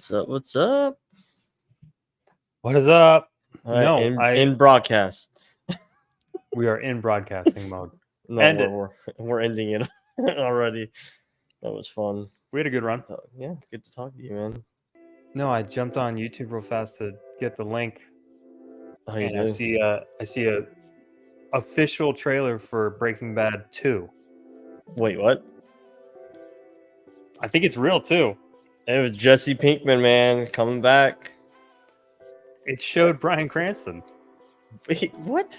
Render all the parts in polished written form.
What's up? What's up? What is up? All right, in broadcast. We are in broadcasting mode. No, we're ending it already. That was fun. We had a good run. Yeah, good to talk to you, man. No, I jumped on YouTube real fast to get the link. How you and doing? I see a official trailer for Breaking Bad 2. Wait, what? I think it's real too. It was Jesse Pinkman, man, coming back. It showed Bryan Cranston. Wait, what?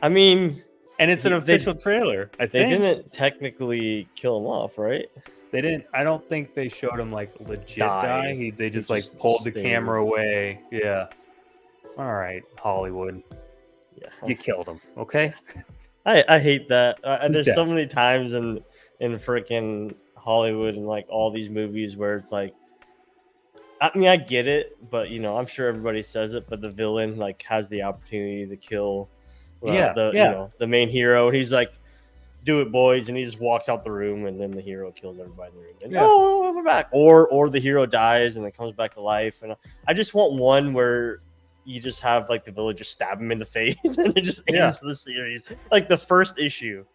I mean, and it's an official trailer. I think they didn't technically kill him off, right? They didn't. I don't think they showed him like legit die. They just like pulled the camera away. Yeah. All right, Hollywood. Yeah. You killed him. Okay. I hate that. There's so many times in freaking Hollywood and like all these movies where it's like, I mean, I get it, but you know, I'm sure everybody says it, but the villain like has the opportunity to kill, you know, the main hero, and he's like, "Do it, boys," and he just walks out the room, and then the hero kills everybody in the room. And, oh, we're back. Or the hero dies and it comes back to life. And I just want one where you just have like the villain just stab him in the face, and it just ends the series, like the first issue.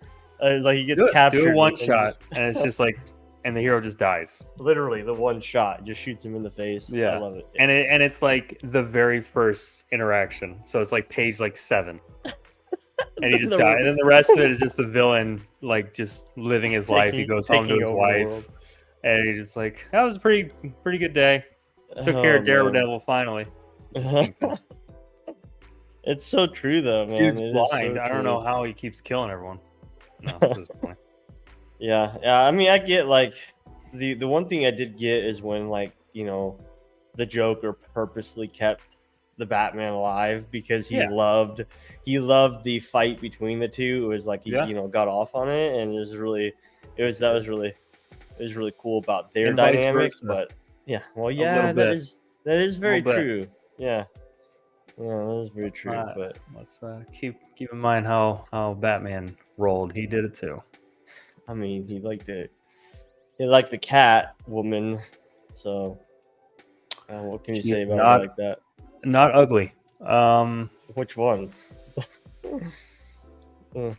Like he gets captured. Do a one shot, and it's just like. And the hero just dies. Literally, the one shot just shoots him in the face. Yeah, I love it. And it's like the very first interaction. So it's like page like 7, and he just died. And then the rest of it is just the villain like just living his life. He goes home to his wife, and he's just like, "That was a pretty good day. Took care of Daredevil finally." It's so true though, man. He's blind. So I don't know how he keeps killing everyone. No, that's his point. Yeah. I mean, I get like the one thing I did get is when like, you know, the Joker purposely kept the Batman alive because he loved the fight between the two. It was like he you know got off on it, and it was really cool about their dynamics. But yeah, well, yeah, that is very true. Yeah, that is very true. But let's keep in mind how Batman rolled. He did it too. I mean, he liked the cat woman. So, what can you say about like that? Not ugly. Which one?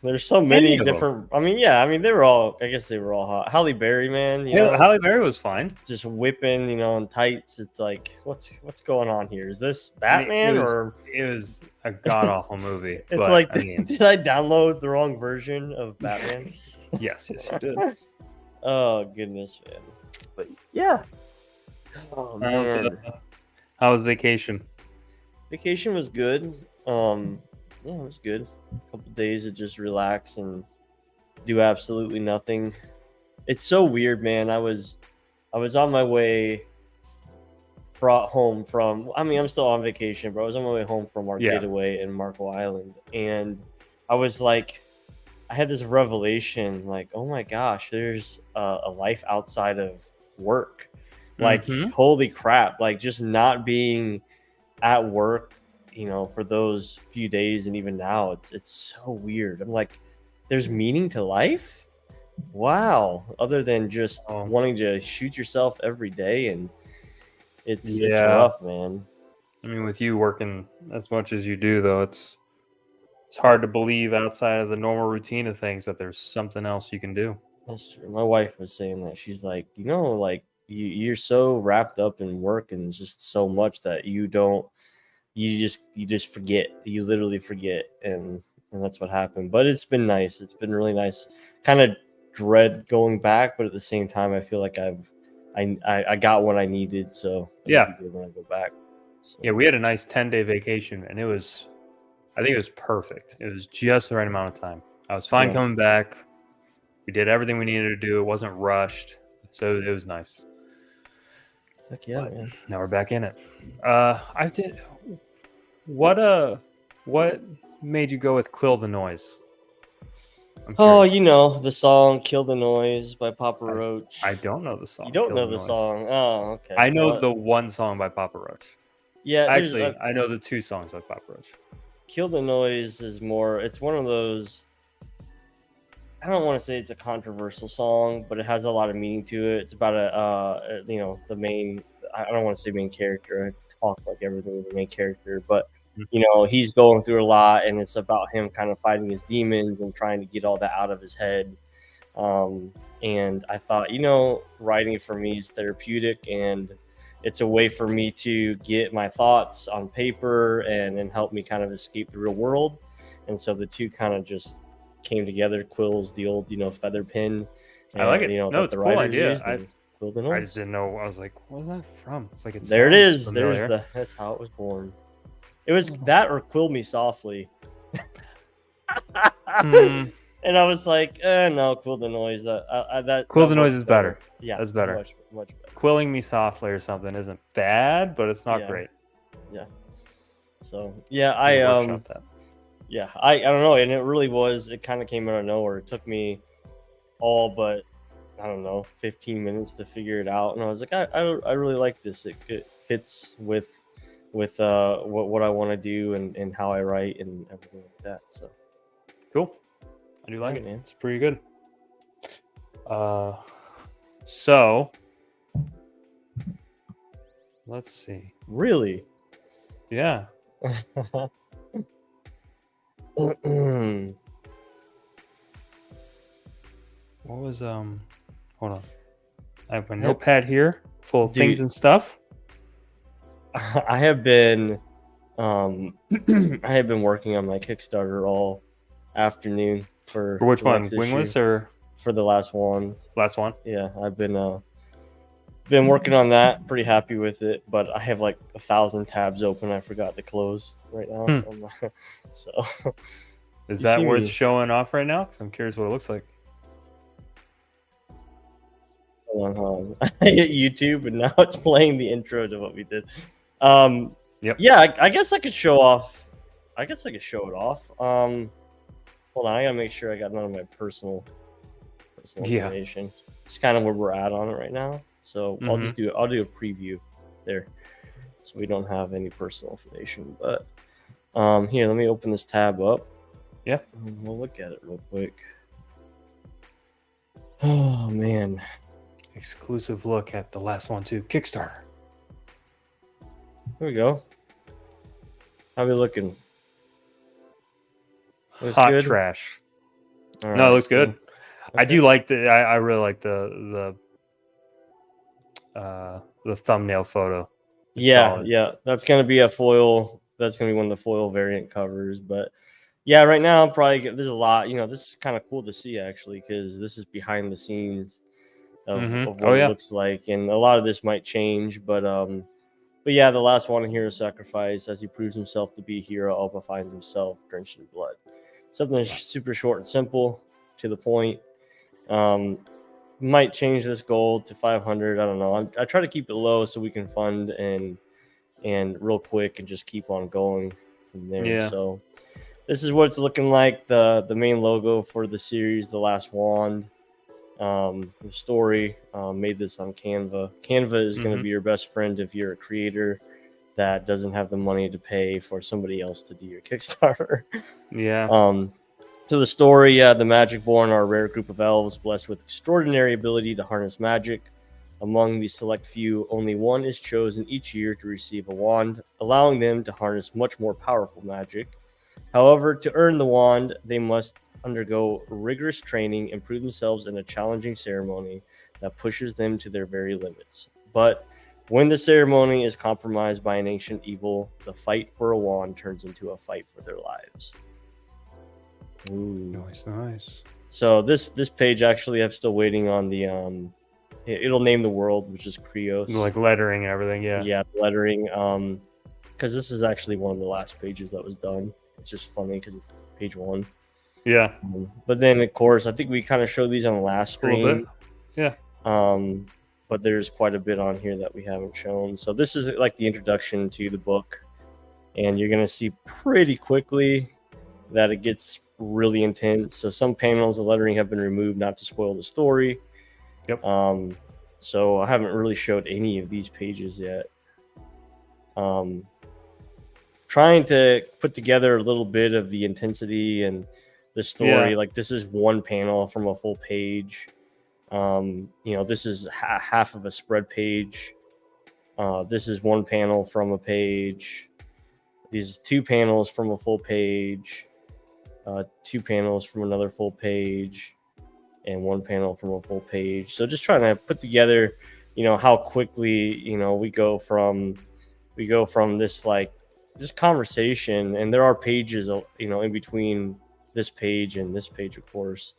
There's so many different. I mean, yeah. I mean, I guess they were all hot. Halle Berry, man. You know, Halle Berry was fine. Just whipping, you know, in tights. It's like, what's going on here? Is this Batman or it was a god awful movie? It's like, did I download the wrong version of Batman? Yes, you did. Oh goodness, man! But yeah. Oh, man. How was vacation? Vacation was good. Yeah, it was good. A couple days to just relax and do absolutely nothing. It's so weird, man. I was on my way home from. I mean, I'm still on vacation, but I was on my way home from our getaway in Marco Island, and I was like. I had this revelation, like, oh my gosh, there's a life outside of work. Like, holy crap! Like, just not being at work, you know, for those few days, and even now, it's so weird. I'm like, there's meaning to life. Wow! Other than just wanting to shoot yourself every day, and it's rough, man. I mean, with you working as much as you do, though, it's hard to believe outside of the normal routine of things that there's something else you can do. That's true. My wife was saying that. She's like, you know, like you're so wrapped up in work and just so much that you just forget. You literally forget, and that's what happened. But it's been nice. It's been really nice. Kind of dread going back, but at the same time, I feel like I got what I needed. So when I go back. So. Yeah, we had a nice 10-day vacation, and I think it was perfect. It was just the right amount of time. I was fine coming back. We did everything we needed to do. It wasn't rushed. So it was nice. Heck yeah, man. Now we're back in it. I did. What made you go with Kill the Noise? Oh, you know, the song Kill the Noise by Papa Roach. I don't know the song. You don't know the song? Oh, okay. I know the one song by Papa Roach. Yeah. Actually, I know the 2 songs by Papa Roach. Kill the Noise is more, it's one of those, I don't want to say it's a controversial song, but it has a lot of meaning to it. It's about the main I don't want to say main character. I talk like everything is the main character, but Mm. you know, he's going through a lot, and it's about him kind of fighting his demons and trying to get all that out of his head. And I thought, you know, writing for me is therapeutic, and it's a way for me to get my thoughts on paper and help me kind of escape the real world. And so the two kind of just came together. Quill's the old, you know, feather pen, I like it. you know, No, that it's the a cool writers idea. used, and Quill the I noise. just didn't know. I was like, "What's that from?" It's like There it is. familiar. That's how it was born. It was that or Quill Me Softly. Hmm. And I was like, no, Quill the Noise. Quill the Noise is better. Yeah, That's better. Much better. Quilling Me Softly or something isn't bad, but it's not great. Yeah. So yeah, Workshop that. Yeah, I don't know, and it really was. It kind of came out of nowhere. It took me all but I don't know 15 minutes to figure it out, and I was like, I really like this. It fits with what I want to do and how I write and everything like that. So cool. I do like yeah, it, man. It's pretty good. So let's see. Really? Yeah. What was hold on. I have my notepad here full of things and stuff. I have been I have been working on my Kickstarter all afternoon for which one? next Wingless issue. or for the last one? Last one? Yeah, I've been working on that. Pretty happy with it, but I have like 1,000 tabs open. I forgot to close right now. So is that worth showing off right now? Because I'm curious what it looks like. Hold on. I hit YouTube, and now it's playing the intro to what we did. Yep. Yeah, I guess I could show off. I guess I could show it off. Hold on, I gotta make sure I got none of my personal information. It's kind of where we're at on it right now. So I'll do a preview there, so we don't have any personal information. But here, let me open this tab up. Yeah, we'll look at it real quick. Oh man. Exclusive look at the last one too. Kickstarter. Here we go. How we looking? Hot good? Trash. All right. No, it looks good. Okay. I do like the. I really like the thumbnail photo. It's solid. Yeah. That's gonna be a foil. That's gonna be one of the foil variant covers. But yeah, right now I'm probably there's a lot. You know, this is kind of cool to see actually because this is behind the scenes of what it looks like, and a lot of this might change, but yeah, the last one here is Sacrifice, as he proves himself to be a hero, Alba finds himself drenched in blood. Something super short and simple, to the point. Might change this goal to 500. I don't know. I try to keep it low so we can fund and real quick and just keep on going from there. Yeah. So this is what it's looking like. The main logo for the series, The Last Wand. The story made this on Canva. Canva is going to be your best friend if you're a creator that doesn't have the money to pay for somebody else to do your Kickstarter. Yeah. So the story, the Magic Born are a rare group of elves blessed with extraordinary ability to harness magic. Among the select few, only one is chosen each year to receive a wand, allowing them to harness much more powerful magic. However, to earn the wand, they must undergo rigorous training and prove themselves in a challenging ceremony that pushes them to their very limits. But when the ceremony is compromised by an ancient evil, the fight for a wand turns into a fight for their lives. Ooh. Nice. So this page actually, I'm still waiting on the it'll name the world, which is Krios. Like lettering and everything, yeah. Yeah, lettering. Because this is actually one of the last pages that was done. It's just funny because it's page 1. Yeah. But then, of course, I think we kind of showed these on the last screen. Yeah. But there's quite a bit on here that we haven't shown. So this is like the introduction to the book. And you're going to see pretty quickly that it gets really intense. So some panels, the lettering have been removed not to spoil the story. Yep. So I haven't really showed any of these pages yet. Trying to put together a little bit of the intensity and the story. Like this is one panel from a full page. This is half of a spread page. This is one panel from a page. These 2 panels from a full page. 2 panels from another full page, and 1 panel from a full page. So just trying to put together, how quickly, we go from this like just conversation, and there are pages, in between this page and this page, of course.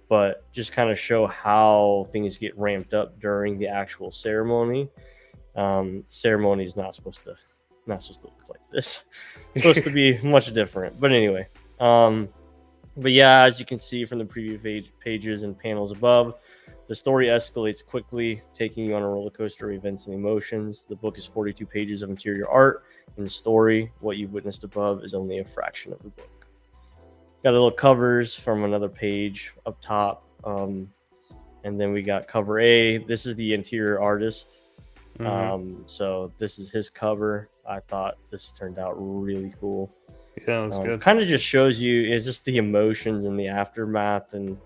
But just kind of show how things get ramped up during the actual ceremony. Ceremony is not supposed to look like this. It's supposed to be much different. But anyway, but yeah, as you can see from the preview pages and panels above, the story escalates quickly, taking you on a roller coaster of events and emotions. The book is 42 pages of interior art and the story. What you've witnessed above is only a fraction of the book. Got a little covers from another page up top. And then we got cover A. This is the interior artist. So this is his cover. I thought this turned out really cool. Yeah, it was good. Kind of just shows you, it's just the emotions and the aftermath and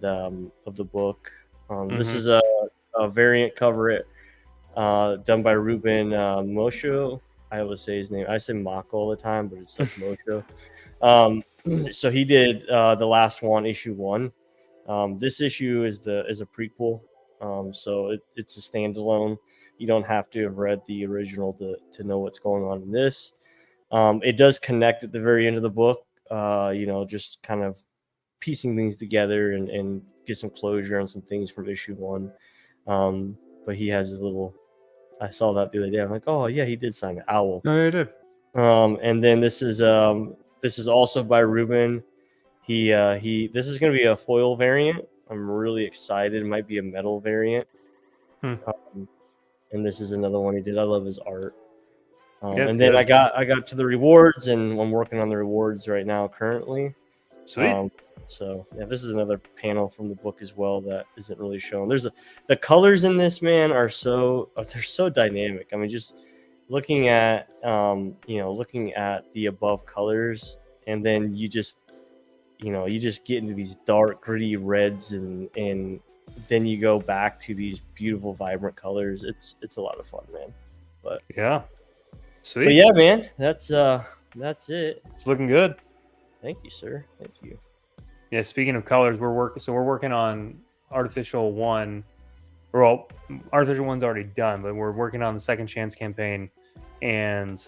of the book. This is a variant cover done by Ruben Mosho. I always say his name. I say Mako all the time, but it's like Mosho. So he did the last one, issue 1. This issue is a prequel, so it's a standalone. You don't have to have read the original to know what's going on in this. It does connect at the very end of the book, just kind of piecing things together and get some closure on some things from issue 1. But he has his little, I saw that the other day. I'm like, oh yeah, he did sign an owl. Oh, yeah, he did. And then this is also by Ruben. This is going to be a foil variant. I'm really excited. It might be a metal variant. And this is another one he did. I love his art. And then I got to the rewards, and I'm working on the rewards right now currently. Sweet. So yeah, this is another panel from the book as well that isn't really shown. The colors in this, man, they're so dynamic. I mean, just looking at the above colors, and then you just get into these dark, gritty reds, and then you go back to these beautiful, vibrant colors. It's a lot of fun, man. But yeah, sweet. But yeah, man, that's it. It's looking good. Thank you, sir. Thank you. Yeah, speaking of colors, we're working on Artificial 1. Well, Artificial 1's already done, but we're working on the Second Chance campaign. And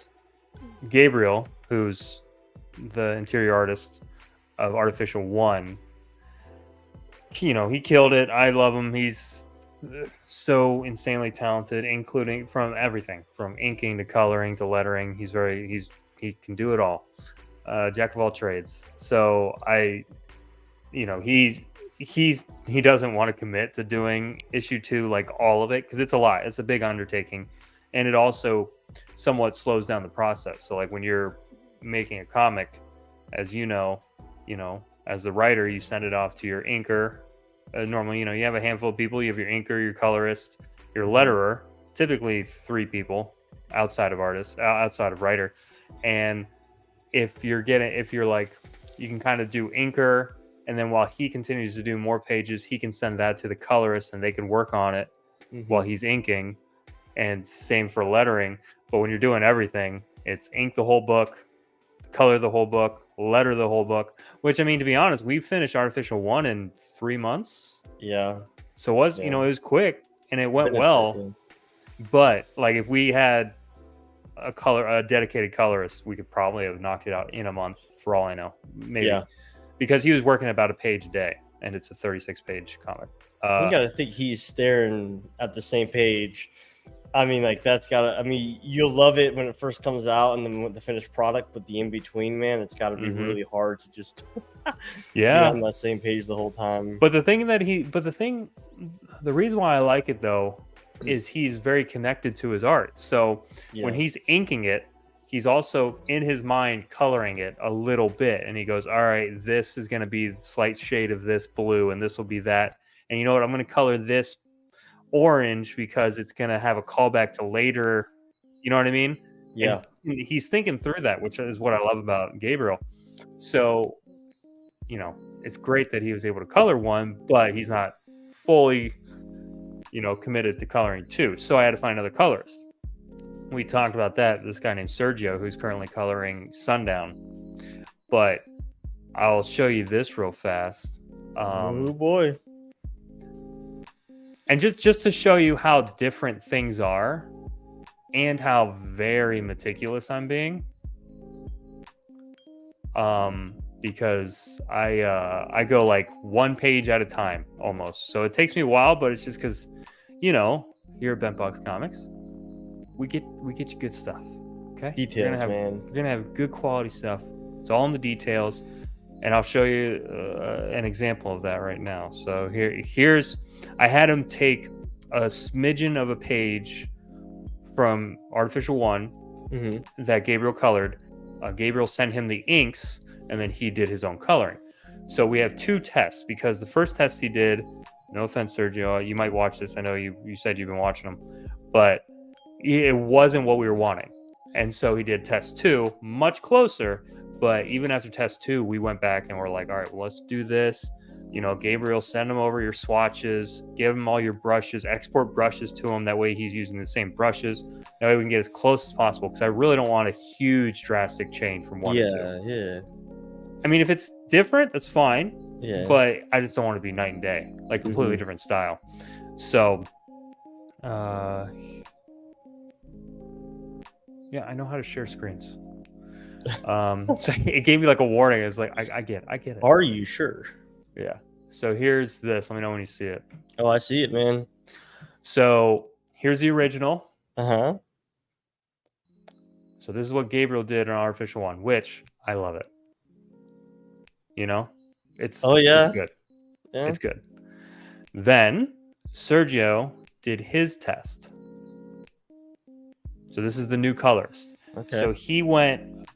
Gabriel, who's the interior artist of Artificial 1, he killed it. I love him. He's so insanely talented, including from everything, from inking to coloring to lettering. He can do it all. Jack of all trades. So he doesn't want to commit to doing issue 2, like all of it, because it's a lot. It's a big undertaking, and it also somewhat slows down the process. So like when you're making a comic, as as the writer, you send it off to your inker. Normally, you have a handful of people. You have your inker, your colorist, your letterer, typically 3 people outside of writer. And if you're like, you can kind of do inker, and then while he continues to do more pages, he can send that to the colorist and they can work on it while he's inking, and same for lettering. But when you're doing everything, it's ink the whole book, color the whole book, letter the whole book, which, I mean, to be honest, we finished Artificial 1 in 3 months. Yeah. So it was quick and it went well. But like, if we had a dedicated colorist, we could probably have knocked it out in a month, for all I know. Maybe. Yeah. Because he was working about a page a day, and it's a 36-page comic. You gotta think he's staring at the same page. I mean, like, you'll love it when it first comes out, and then with the finished product, but the in-between, man, it's gotta be really hard to just be on that same page the whole time. But the reason why I like it, though, is he's very connected to his art. So when he's inking it, he's also in his mind coloring it a little bit, and he goes, all right, this is going to be the slight shade of this blue, and this will be that, and you know what, I'm going to color this orange because it's going to have a callback to later. You know what I mean? Yeah. And he's thinking through that, which is what I love about Gabriel. So it's great that he was able to color one, but he's not fully committed to coloring too. So I had to find another colorist. We talked about that. This guy named Sergio, who's currently coloring Sundown. But I'll show you this real fast. Oh boy. And just to show you how different things are and how very meticulous I'm being. Because I go like one page at a time almost. So it takes me a while, but it's just because, here at BentBox Comics, we get you good stuff. Okay? Details, We're gonna have good quality stuff. It's all in the details, and I'll show you an example of that right now. So here's I had him take a smidgen of a page from Artificial One that Gabriel colored. Gabriel sent him the inks, and then he did his own coloring. So we have two tests, because the first test he did, no offense, Sergio, you might watch this. I know you said you've been watching them, but it wasn't what we were wanting. And so he did test 2, much closer. But even after test 2, we went back and we're like, all right, well, let's do this. Gabriel, send him over your swatches, give him all your brushes, export brushes to him. That way he's using the same brushes. That way we can get as close as possible, because I really don't want a huge drastic change from 1 to 2. Yeah. I mean, if it's different, that's fine. Yeah. But I just don't want to be night and day, like completely different style. So, yeah, I know how to share screens. So it gave me like a warning. It's like, I get it. Are you sure? Yeah. So here's this. Let me know when you see it. Oh, I see it, man. So here's the original. So this is what Gabriel did on Artificial One, which I love it. It's it's good. Yeah. It's good. Then Sergio did his test. So this is the new colors. Okay. So he went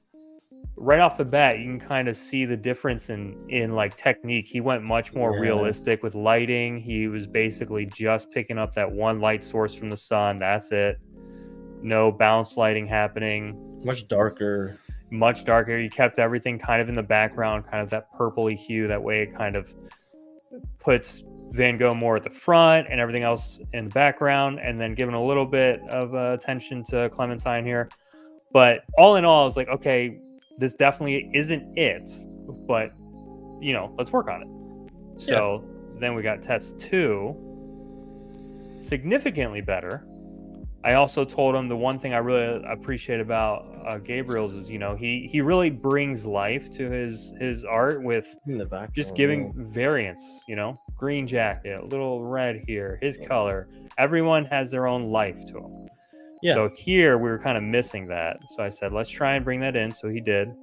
right off the bat. You can kind of see the difference in like technique. He went much more realistic with lighting. He was basically just picking up that one light source from the sun. That's it. No bounce lighting happening. Much darker. You kept everything kind of in the background, kind of that purpley hue. That way it kind of puts Van Gogh more at the front and everything else in the background, and then giving a little bit of attention to Clementine here. But all in all, I was like, okay, this definitely isn't it, but let's work on it. So then we got test 2, significantly better. I also told him the one thing I really appreciate about Gabriel's is, he really brings life to his art with just giving variants, green jacket, a little red here, his color. Everyone has their own life to them. Yeah. So here we were kind of missing that. So I said, let's try and bring that in. So he did.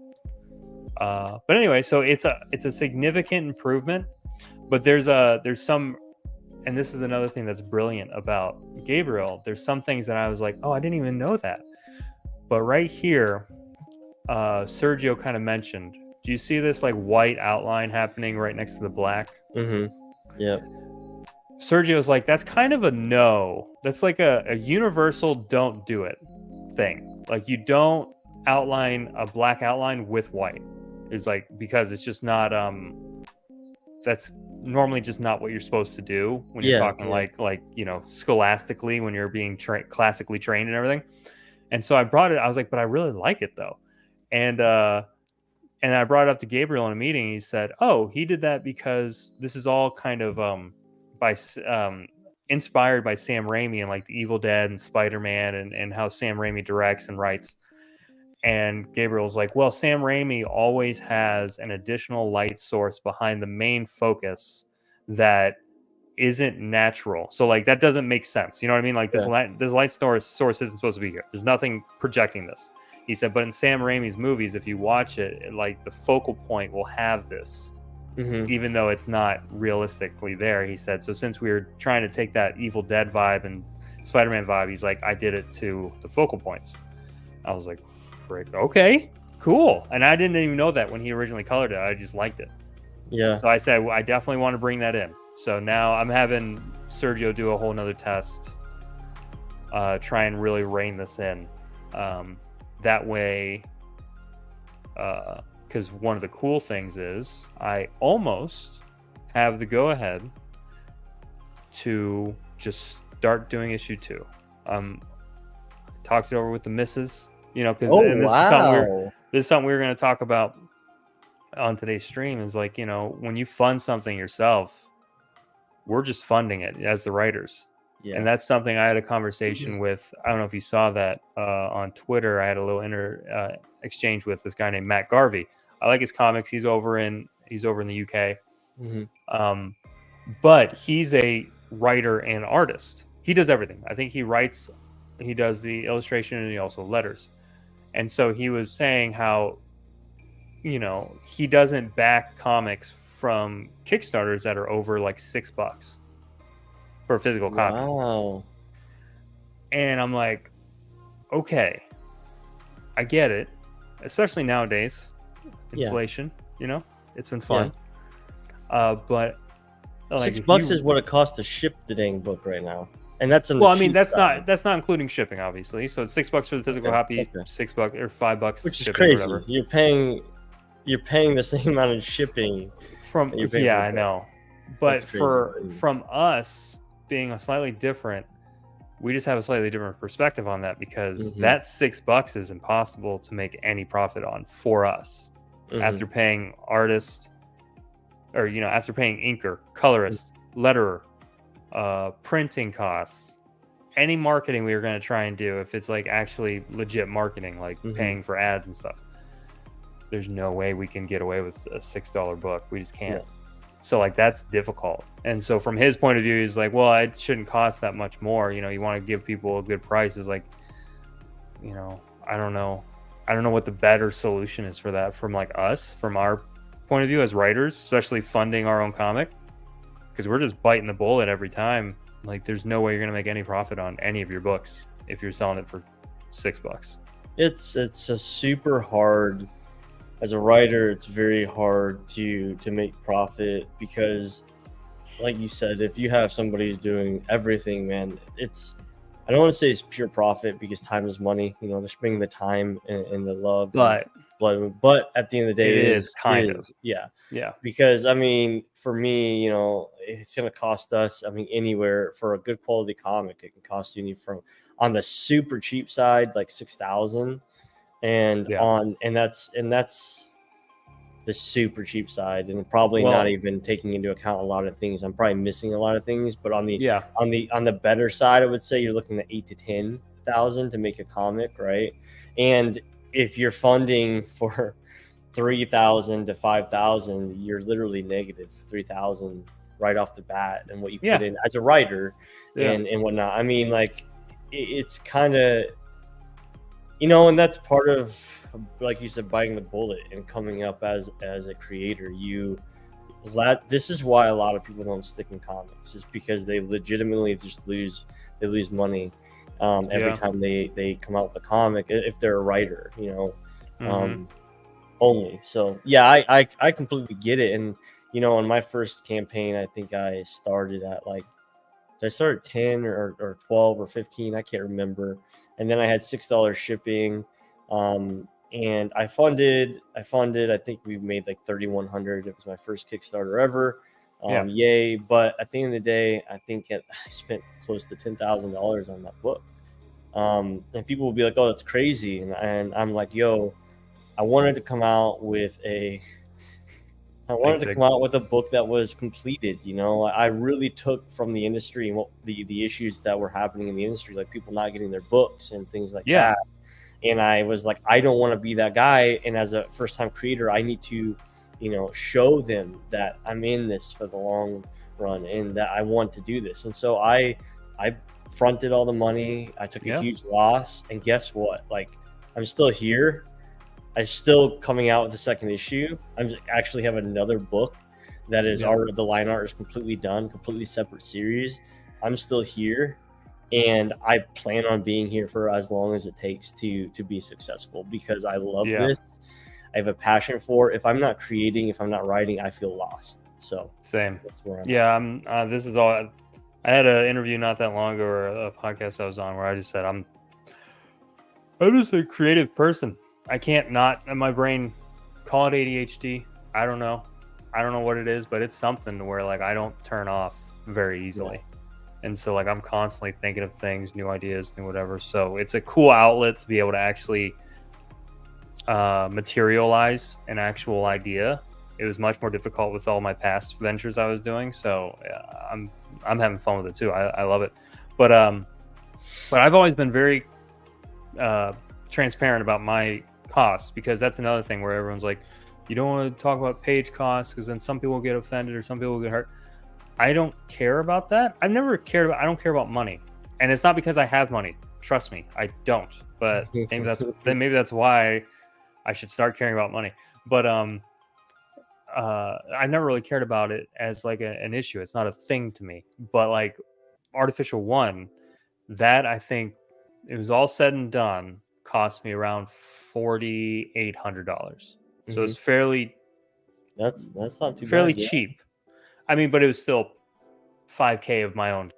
But anyway, so it's a significant improvement, but there's some. And this is another thing that's brilliant about Gabriel. There's some things that I was like, oh, I didn't even know that. But right here, Sergio kind of mentioned, do you see this like white outline happening right next to the black? Yeah. Sergio's like, that's kind of a no. That's like a universal don't do it thing. Like, you don't outline a black outline with white. It's like, because it's just not, that's normally just not what you're supposed to do when you're talking like scholastically, when you're being classically trained and everything. And so I was like, but I really like it though. And I brought it up to Gabriel in a meeting. He said, oh, he did that because this is all kind of inspired by Sam Raimi and like the Evil Dead and Spider-Man and how Sam Raimi directs and writes. And Gabriel's like, well, Sam Raimi always has an additional light source behind the main focus that isn't natural. So like, that doesn't make sense. You know what I mean? Like this light source isn't supposed to be here. There's nothing projecting this. He said, but in Sam Raimi's movies, if you watch it, like the focal point will have this, even though it's not realistically there. He said, so since we were trying to take that Evil Dead vibe and Spider-Man vibe, he's like, I did it to the focal points. I was like, okay, cool. And I didn't even know that when he originally colored it. I just liked it. Yeah. So I said, well, I definitely want to bring that in. So now I'm having Sergio do a whole nother test, try and really rein this in. That way, because one of the cool things is I almost have the go-ahead to just start doing issue 2. Talks it over with the missus, because this is something we were going to talk about on today's stream. Is like, when you fund something yourself, we're just funding it as the writers. Yeah. And that's something I had a conversation with. I don't know if you saw that on Twitter. I had a little exchange with this guy named Matt Garvey. I like his comics. He's over in the UK. But he's a writer and artist. He does everything. I think he writes, he does the illustration, and he also letters. And so he was saying how, he doesn't back comics from Kickstarters that are over like $6 for a physical copy. Wow. And I'm like, okay, I get it, especially nowadays, inflation. It's been fun. But like, $6 is what it costs to ship the dang book right now, and that's that's not including shipping, obviously. So it's $6 for the physical copy, $6 or $5, which is crazy. You're paying the same amount of shipping from. Yeah, I know, but from us being a slightly different, we just have a slightly different perspective on that, because that $6 is impossible to make any profit on for us after paying artists. Or, after paying inker, colorist, letterer, printing costs, any marketing we were going to try and do, if it's like actually legit marketing, like paying for ads and stuff, there's no way we can get away with a $6 book. We just can't. Yeah. So like, that's difficult. And so from his point of view, he's like, well, it shouldn't cost that much more. You want to give people a good price. It's like, I don't know what the better solution is for that from like us, from our point of view as writers, especially funding our own comic, because we're just biting the bullet every time. Like, there's no way you're gonna make any profit on any of your books if you're selling it for $6. It's a super hard, as a writer, it's very hard to make profit, because like you said, if you have somebody who's doing everything, man, I don't want to say it's pure profit, because time is money. They're spending the time and the love, but at the end of the day, it is kind of. Yeah. Because for me, it's going to cost us. Anywhere for a good quality comic, it can cost you from, on the super cheap side, like $6,000, and that's the super cheap side, and probably not even taking into account a lot of things. I'm probably missing a lot of things, but on the better side, I would say you're looking at $8,000 to $10,000 to make a comic, right? And if you're funding for $3,000 to $5,000, you're literally negative $3,000 right off the bat, and what you put in as a writer and whatnot. It's kind of, and that's part of, like you said, biting the bullet and coming up as a creator. This is why a lot of people don't stick in comics, is because they legitimately just lose money every time they come out with a comic, if they're a writer, only. So I completely get it. And on my first campaign, I think I started at I started 10 or 12 or 15, I can't remember, and then I had $6 shipping. And I funded, I think we made like 3,100. It was my first Kickstarter ever. Yay. But at the end of the day, I think I spent close to $10,000 on that book. And people will be like, oh, that's crazy. And I'm like, yo, I wanted to come out with a book that was completed. I really took from the industry and what the issues that were happening in the industry, like people not getting their books and things like that. And I was like, I don't want to be that guy. And as a first-time creator, I need to, show them that I'm in this for the long run and that I want to do this. And so I fronted all the money. I took a huge loss. And guess what? I'm still here. I'm still coming out with the second issue. I actually have another book that is the line art is completely done, completely separate series. I'm still here. And I plan on being here for as long as it takes to be successful, because I love this. I have a passion for it. If I'm not creating, if I'm not writing, I feel lost. So same. That's where I'm at. This is all. I had an interview not that long ago, or a podcast I was on, where I just said I'm just a creative person. I can't not. My brain, call it ADHD. I don't know what it is, but it's something where I don't turn off very easily. And so like I'm constantly thinking of things, new ideas, new whatever. So it's a cool outlet to be able to actually materialize an actual idea. It was much more difficult with all my past ventures I was doing. So I'm having fun with it too. I love it. But I've always been very transparent about my costs, because that's another thing where everyone's like, you don't want to talk about page costs because then some people get offended or some people get hurt. I don't care about that. I've never cared about. I don't care about money, and it's not because I have money. Trust me, I don't. But maybe that's why I should start caring about money. But I never really cared about it as like an issue. It's not a thing to me. But like Artificial One, that I think it was all said and done, cost me around $4,800. So it's fairly that's not too fairly bad, yeah. cheap. I mean, but it was still $5,000 of my own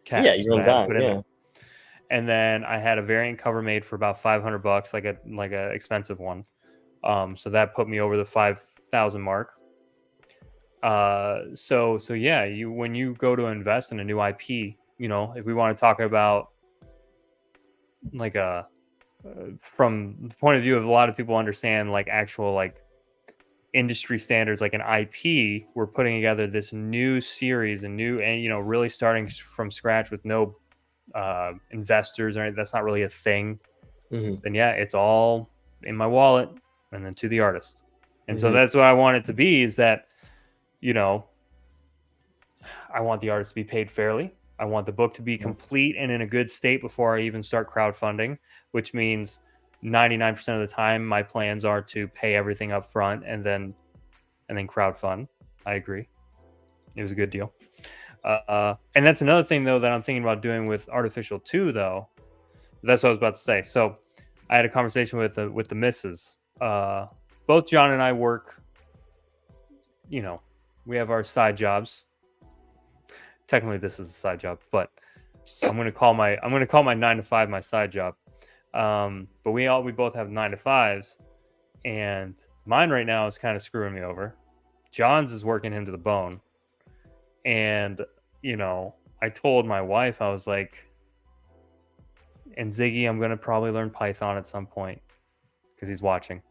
cash. Yeah, your own dime, yeah. And then I had a variant cover made for about $500, like a expensive one. So that put me over the 5,000 mark. So yeah, when you go to invest in a new IP, you know, if we want to talk about like from the point of view of a lot of people understand like actual like industry standards, like an IP, we're putting together this new series and you know, really starting from scratch with no investors or anything. That's not really a thing. Then yeah, it's all in my wallet and then to the artist. And so that's what I want it to be, is that, you know, I want the artist to be paid fairly. I want the book to be complete and in a good state before I even start crowdfunding, which means 99% of the time my plans are to pay everything up front and then crowdfund. I agree. It was a good deal. And that's another thing though that I'm thinking about doing with Artificial 2 though. That's what I was about to say. So I had a conversation with the missus. Both John and I work, you know, we have our side jobs. Technically this is a side job, but I'm going to call my 9 to 5 my side job. But we both have 9 to 5s, and mine right now is kind of screwing me over. John's is working him to the bone. And, you know, I told my wife, I was like, and Ziggy, I'm going to probably learn Python at some point because he's watching.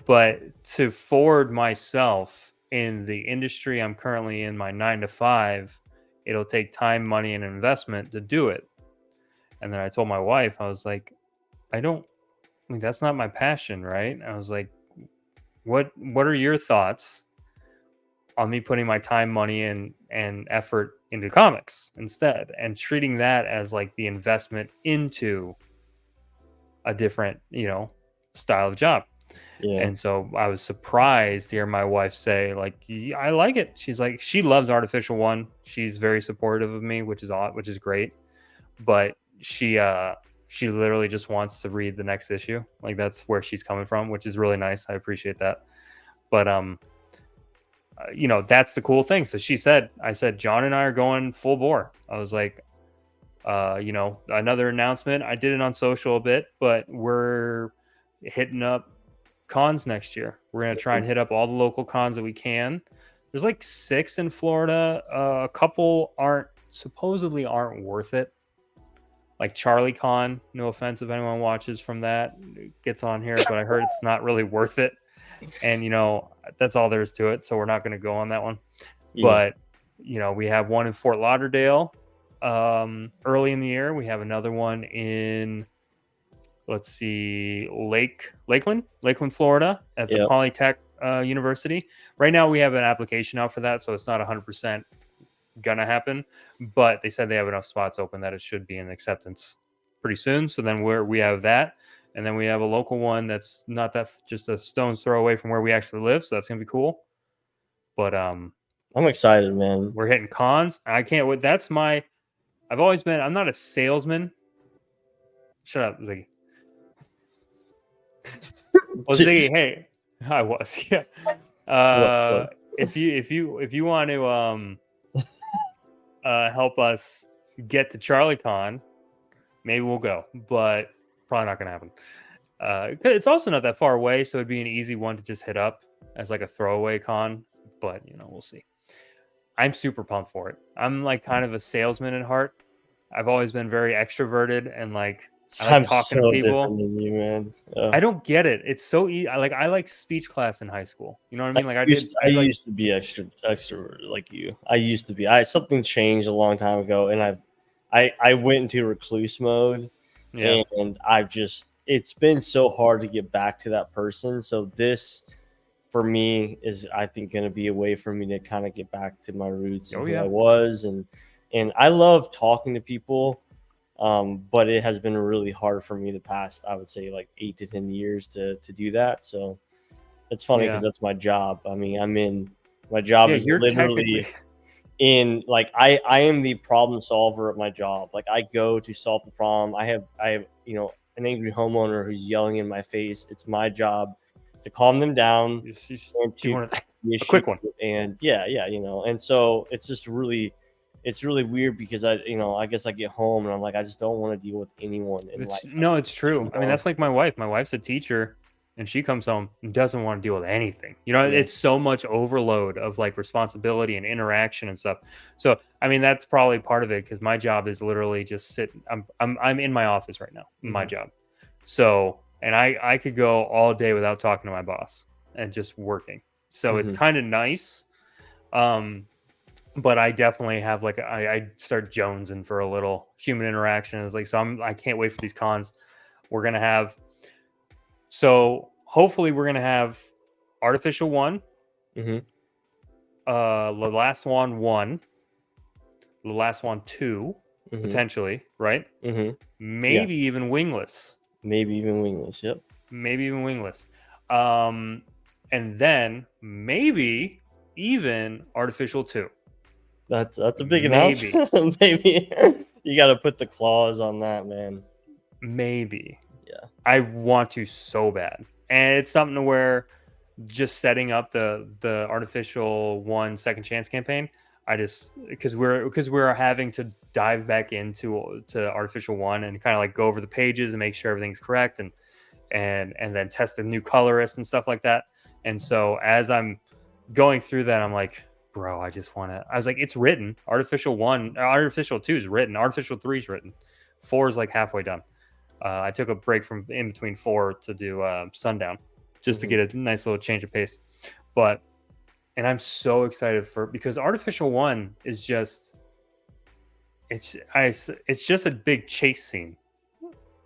But to forward myself in the industry I'm currently in, my 9 to 5, it'll take time, money, and investment to do it. And then I told my wife, I was like, that's not my passion, right? I was like, what are your thoughts on me putting my time, money, and effort into comics instead, and treating that as like the investment into a different, you know, style of job? Yeah. And so I was surprised to hear my wife say, like, I like it. She's like, she loves Artificial One. She's very supportive of me, which is great. But she literally just wants to read the next issue. Like, that's where she's coming from, which is really nice. I appreciate that. But you know, that's the cool thing. So I said, John and I are going full bore. I was like, you know, another announcement. I did it on social a bit, but we're hitting up cons next year. We're going to try and hit up all the local cons that we can. There's like 6 in Florida. A couple supposedly aren't worth it. Like Charlie Con, no offense if anyone watches from that, gets on here, but I heard it's not really worth it. And, you know, that's all there is to it. So we're not going to go on that one. Yeah. But, you know, we have one in Fort Lauderdale early in the year. We have another one in, let's see, Lakeland, Florida at the Polytech University. Right now we have an application out for that, so it's not 100% gonna happen, but they said they have enough spots open that it should be an acceptance pretty soon. So then we have that, and then we have a local one that's not that, just a stone's throw away from where we actually live, so that's gonna be cool. But I'm excited, man. We're hitting cons. I can't wait. I'm not a salesman. Shut up, Ziggy. Well, Ziggy, hey, I was, yeah. What? If you want to help us get to CharlieCon, maybe we'll go, but probably not gonna happen. It's also not that far away, so it'd be an easy one to just hit up as like a throwaway con. But you know, we'll see. I'm super pumped for it. I'm like kind of a salesman at heart. I've always been very extroverted and like I like I'm talking to so people. different than you, man. I don't get it. It's so easy. I like speech class in high school. You know what I I mean? Like I I like used to be extroverted like you. I used to be. Something changed a long time ago, and I went into recluse mode, yeah. and I've just it's been so hard to get back to that person. So this for me is I think going to be a way for me to kind of get back to my roots and Oh who I yeah. was, and I love talking to people. But it has been really hard for me the past, I would say, like 8 to 10 years to do that. So it's funny because Yeah. that's my job. I mean, my job Yeah, is you're technically literally in like I am the problem solver at my job. Like I go to solve the problem. I have an angry homeowner who's yelling in my face. It's my job to calm them down you just and do to one the a issue. quick one. And yeah, and so it's really weird because I guess I get home and I'm like I just don't want to deal with anyone in life. It's true. I mean, that's like my wife. My wife's a teacher and she comes home and doesn't want to deal with anything. You know, Yeah. it's so much overload of like responsibility and interaction and stuff. So, I mean, that's probably part of it because my job is literally just sit. I'm in my office right now, my Mhm. job. So, and I could go all day without talking to my boss and just working. So it's Mhm. kind of nice. Um, but I definitely have like I start jonesing for a little human interaction. It's like I can't wait for these cons. We're gonna have hopefully we're gonna have Artificial One, Mhm. the last one, the last one two, Mhm. potentially, right? Mhm. Yeah. Maybe even Wingless. Maybe even wingless. Yep. Maybe even Wingless. Um, and then maybe even Artificial Two. That's a big Maybe. announcement. Maybe you got to put the clause on that, man. Maybe. Yeah. I want to so bad. And it's something to where just setting up the Artificial One Second Chance campaign, I just because we're having to dive back into to Artificial One and kind of like go over the pages and make sure everything's correct and then test the new colorist and stuff like that. And so as I'm going through that, I'm like, bro, I just want to. I was like, it's written. Artificial Two is written. Artificial Three is written. 4 is like halfway done. I took a break from in between 4 to do Sundown, just to Mhm. get a nice little change of pace. But and I'm so excited because Artificial One is just it's just a big chase scene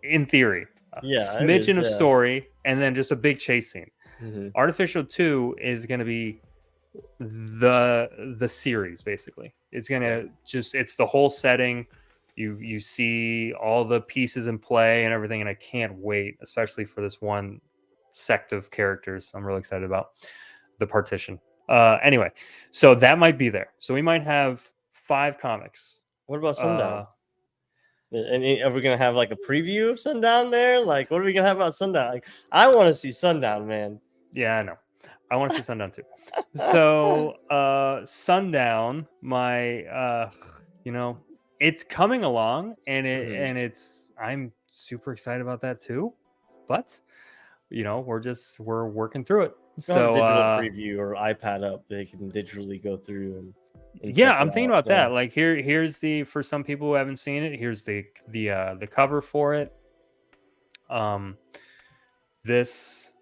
in theory, a Yeah, it is. smidgen of Yeah. story, and then just a big chase scene. Mhm. Artificial Two is going to be the series basically. It's going Yeah. to it's the whole setting. You see all the pieces in play and everything, and I can't wait, especially for this one sect of characters. I'm really excited about the partition. Anyway, so that might be there. So we might have 5 comics. What about Uh, Sundown? Are we gonna have like a preview of Sundown there? Like, what are we gonna have about Sundown? Like, I want to see Sundown, man. yeah, I know. I want to see Sundown too. So Sundown, my you know, it's coming along Mhm. it's I'm super excited about that too. But we're working through it. We'll have a So digital preview or iPad up. They can digitally go through and yeah, check it I'm thinking out. about Yeah. that. Like here's the for some people who haven't seen it, here's the cover for it. Um this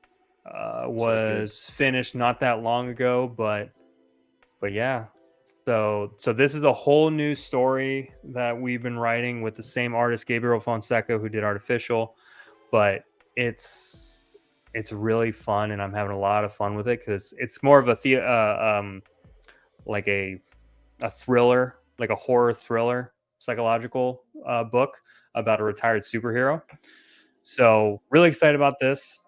So good. was finished not that long ago, but yeah. So this is a whole new story that we've been writing with the same artist Gabriel Fonseca who did Artificial, but it's really fun and I'm having a lot of fun with it because it's more of like a thriller, like a horror thriller, psychological book about a retired superhero. So really excited about this.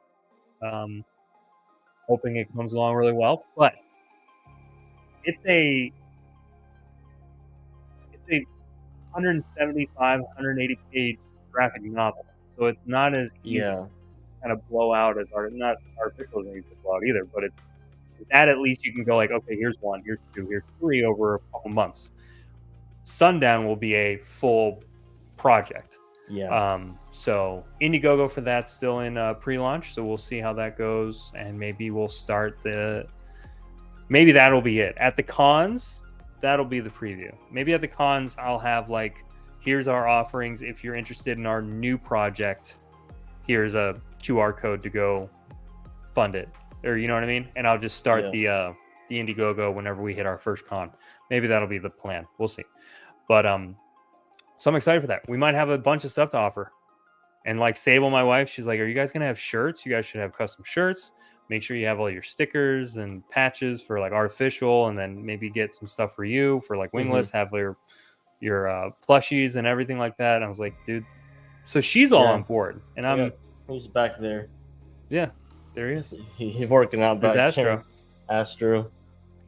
Um, hoping it comes along really well. But it's a it's a 175, 180 page graphic novel, so it's not as easy Yeah. to kind of blow out as not Artificial is easy to blow out either. But it's that at least you can go like, okay, here's 1, here's 2, here's 3 over a couple months. Sundown will be a full project. Yeah. So Indiegogo for that still in pre-launch, so we'll see how that goes, and maybe we'll start maybe that'll be it at the cons. that'll be the preview. Maybe at the cons, I'll have like, here's our offerings. If you're interested in our new project, here's a QR code to go fund it, or you know what I mean. And I'll just start the Indiegogo whenever we hit our first con. Maybe that'll be the plan. We'll see. But so I'm excited for that. We might have a bunch of stuff to offer. And like Sable, my wife, she's like, "Are you guys gonna have shirts? You guys should have custom shirts. Make sure you have all your stickers and patches for like artificial, and then maybe get some stuff for you for like wingless. Have your plushies and everything like that." And I was like, "Dude," so she's all on board, and I'm. Who's back there? Yeah, there he is. He's working out back there. Astro.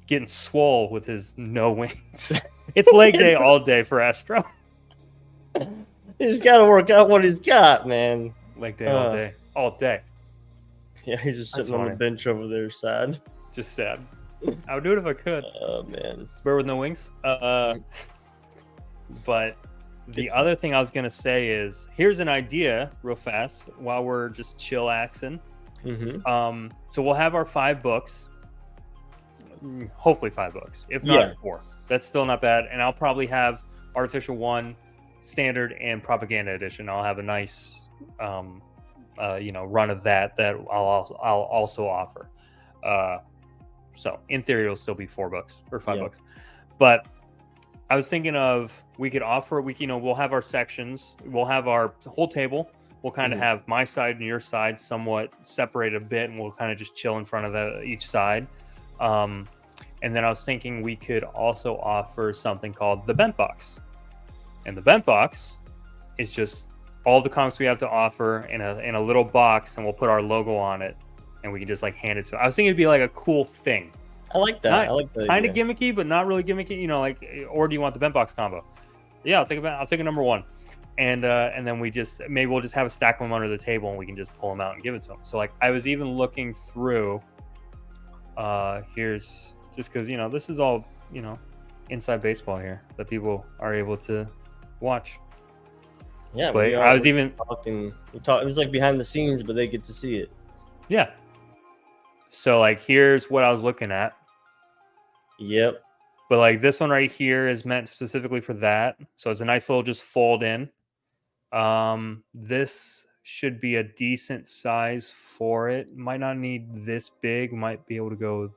Getting swole with his no wings. It's leg day all day for Astro. He's got to work out what he's got, man. Leg day all day. Yeah, he's just sitting on the bench over there, sad. Just sad. I would do it if I could. Oh man, it's bear with no wings. But the other thing I was gonna say is, here's an idea, real fast, while we're just chillaxing. So we'll have our 5 books. Hopefully 5 books, if not 4. That's still not bad. And I'll probably have Artificial 1, Standard, and Propaganda Edition. I'll have a nice, run of that I'll also offer. So in theory, it'll still be 4 books or 5 books. But I was thinking of, we'll have our sections. We'll have our whole table. We'll kind of have my side and your side somewhat separated a bit, and we'll kind of just chill in front of each side. And then I was thinking we could also offer something called the BentBox. And the BentBox is just all the comics we have to offer in a little box, and we'll put our logo on it, and we can just like hand it to. I was thinking it'd be like a cool thing. I like that. I like that. Kind of gimmicky, but not really gimmicky. You know, like, or do you want the BentBox combo? Yeah, I'll take a number 1, and then we'll just have a stack of them under the table, and we can just pull them out and give it to them. So like, I was even looking through. Here's just because this is all inside baseball here that people are able to watch. Yeah, but I was even talking. It's like behind the scenes, but they get to see it. Yeah. So like, here's what I was looking at. Yep. But like, this one right here is meant specifically for that. So it's a nice little just fold in. This should be a decent size for it. Might not need this big. Might be able to go.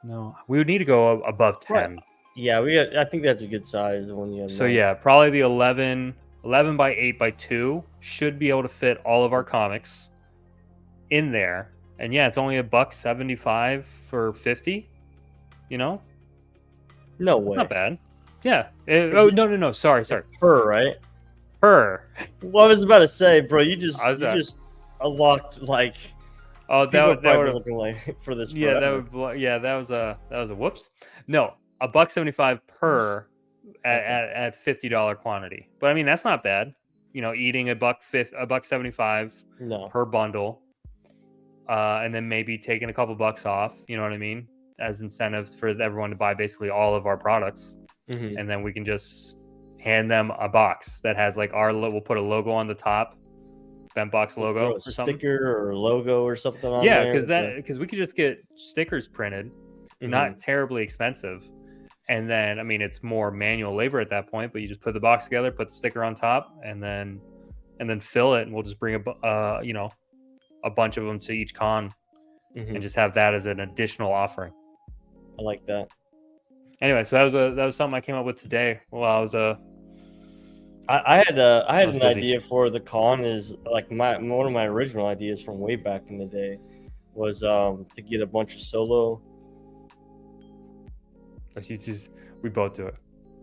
No, we would need to go above 10. Right. Yeah, I think that's a good size. The one you have. So yeah, probably the 11 by 8 by 2 should be able to fit all of our comics in there. And yeah, it's only $175 for 50. No way. That's not bad. Yeah. No. Sorry. Per, right? Per. Well, I was about to say, bro, you just unlocked like. Oh, that would looking like for this. Yeah, that was a whoops. No, $175 per at $50 quantity. But I mean, that's not bad. Eating $1.75 per bundle, and then maybe taking a couple bucks off. You know what I mean? As incentive for everyone to buy basically all of our products, and then we can just hand them a box that has like we'll put a logo on the top. BentBox logo or something. Sticker or logo or something on there. Because we could just get stickers printed, not terribly expensive, and then I mean it's more manual labor at that point, but you just put the box together, put the sticker on top, and then fill it, and we'll just bring a bunch of them to each con, and just have that as an additional offering. I like that. Anyway, so that was something I came up with today while I was I had an idea for the con. Is like one of my original ideas from way back in the day was to get a bunch of solo. We both do it.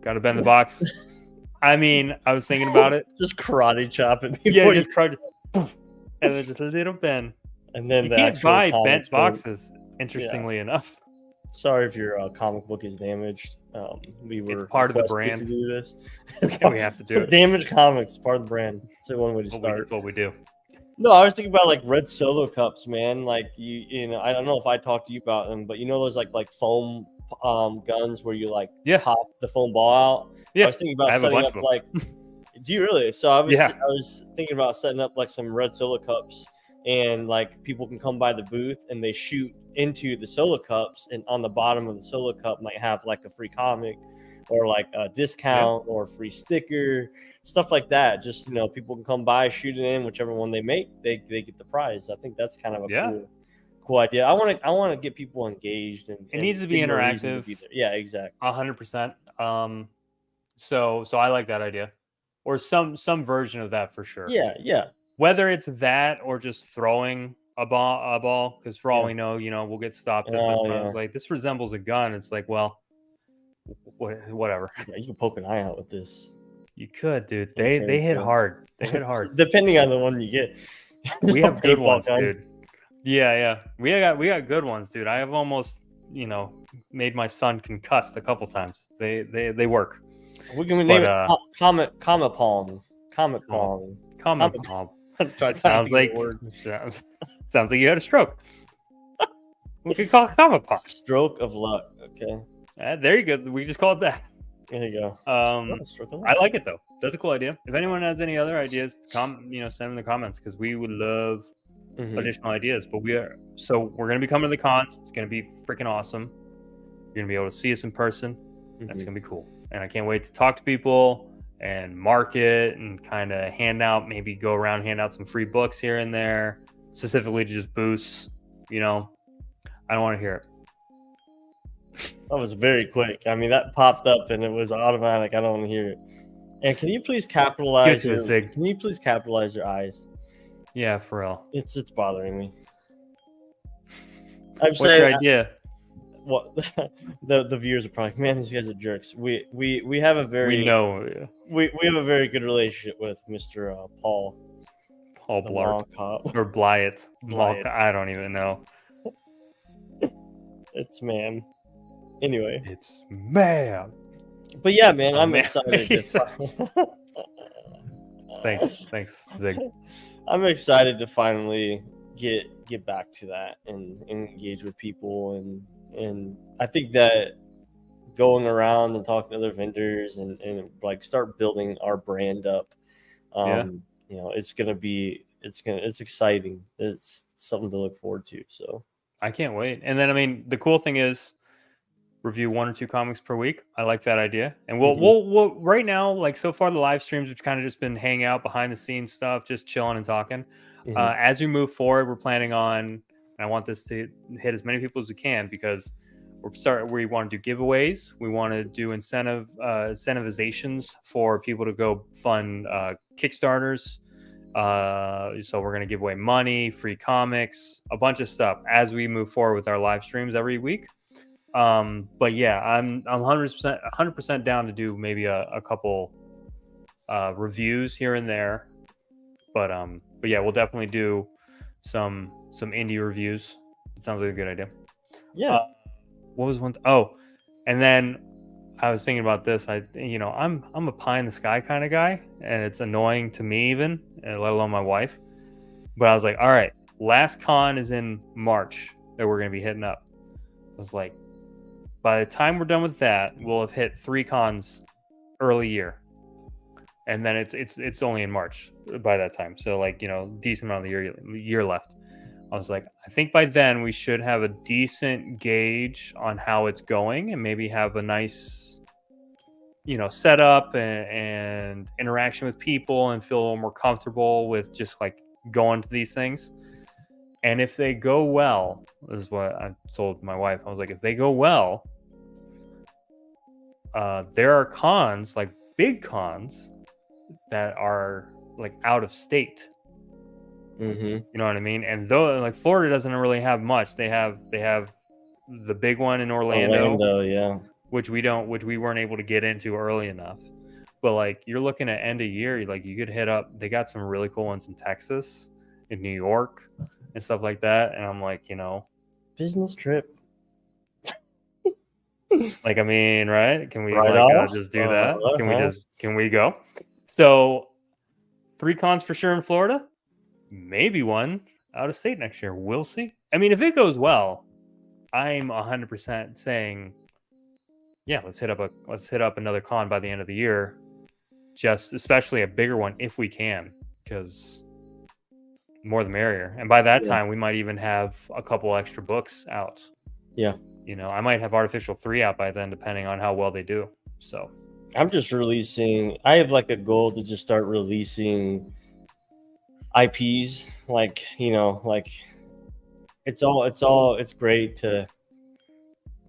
Got to bend the box. I mean, I was thinking about it. Just karate chop it. Yeah, just karate, and then just a little bend. And then you can't buy bent boxes. Interestingly enough. Sorry if your comic book is damaged. It's part of the brand to do this. We have to do it. Damaged comics, part of the brand. That's one way to start. That's what we do. No, I was thinking about like red Solo cups, man. Like I don't know if I talked to you about them, but those like foam guns where you like pop the foam ball out. Yeah, I was thinking about setting up like. Do you really? So I was thinking about setting up like some red Solo cups and like people can come by the booth and they shoot into the solo cups, and on the bottom of the solo cup might have like a free comic or like a discount or a free sticker, stuff like that. Just, you know, people can come by, shoot it in, whichever one they make, they get the prize. I think that's kind of a cool idea. I want to get people engaged, and it needs to be interactive. Yeah, exactly. 100%. So I like that idea, or some version of that for sure. Yeah. Whether it's that or just throwing a ball, because for all we know, you know, we'll get stopped. I was like, this resembles a gun. It's like, well, whatever. Yeah, you can poke an eye out with this. You could, dude. They hit hard. They hit hard. Depending on the one you get. We have good ones, dude. Yeah. We got good ones, dude. I have almost, you know, made my son concussed a couple times. They work. We can name it Comet Palm. Comet Palm. Comet Palm. Sounds like you had a stroke. We could call it Comet Palm. Stroke of luck. Okay. There you go. We just called it that. There you go. I like it though. That's a cool idea. If anyone has any other ideas, send them in the comments, because we would love additional ideas. But we're gonna be coming to the cons. It's gonna be freaking awesome. You're gonna be able to see us in person. That's gonna be cool. And I can't wait to talk to people and market and kind of hand out some free books here and there, specifically to just boost. You know, I don't want to hear it. That was very quick. I mean, that popped up and it was automatic. I don't want to hear it. And can you please capitalize your eyes? Yeah, for real. It's bothering me. What's your idea? Well, the viewers are probably like, man, these guys are jerks. We have a very we have a very good relationship with Mr. Paul Blart or Blyett. I don't even know. It's man. Anyway, it's man. But yeah, man, I'm excited. Thanks, Zig. I'm excited to finally get back to that and engage with people, and I think that going around and talking to other vendors and like start building our brand up, you know, it's exciting. It's something to look forward to. So I can't wait. And then, I mean, the cool thing is, review 1 or 2 comics per week. I like that idea. And we'll right now, like so far, the live streams, which kind of just been hanging out behind the scenes stuff, just chilling and talking. As we move forward, we're planning on, and I want this to hit as many people as we can, because we want to do giveaways. We want to do incentivizations for people to go fund Kickstarters. So we're going to give away money, free comics, a bunch of stuff as we move forward with our live streams every week. But yeah, I'm 100% down to do maybe a couple reviews here and there. But yeah, we'll definitely do some indie reviews. It sounds like a good idea. Yeah. What was one? And then I was thinking about this. I'm a pie in the sky kind of guy, and it's annoying to me even, let alone my wife. But I was like, all right, last con is in March that we're gonna be hitting up. I was like, by the time we're done with that, we'll have hit 3 cons early year, and then it's only in March by that time. So like, you know, decent amount of the year left. I was like, I think by then we should have a decent gauge on how it's going, and maybe have a nice, you know, setup and interaction with people, and feel a little more comfortable with just like going to these things. And if they go well, this is what I told my wife. I was like, if they go well, there are cons, like big cons, that are like out of state. You know what I mean? And though like Florida doesn't really have much, they have the big one in Orlando, yeah, which we weren't able to get into early enough. But like, you're looking at end of year, like you could hit up. They got some really cool ones in Texas, in New York, and stuff like that. And I'm like, you know, business trip. Like, I mean, right? Can we just do that? Can we go? So 3 cons for sure in Florida. Maybe 1 out of state next year. We'll see. I mean, if it goes well, I'm 100% saying, yeah, let's hit up another con by the end of the year. Just especially a bigger one if we can, because more the merrier. And by that Yeah. time, we might even have a couple extra books out. Yeah. You know, I might have Artificial 3 out by then, depending on how well they do. So I'm just releasing. I have like a goal to just start releasing IPs. Like, like it's great to.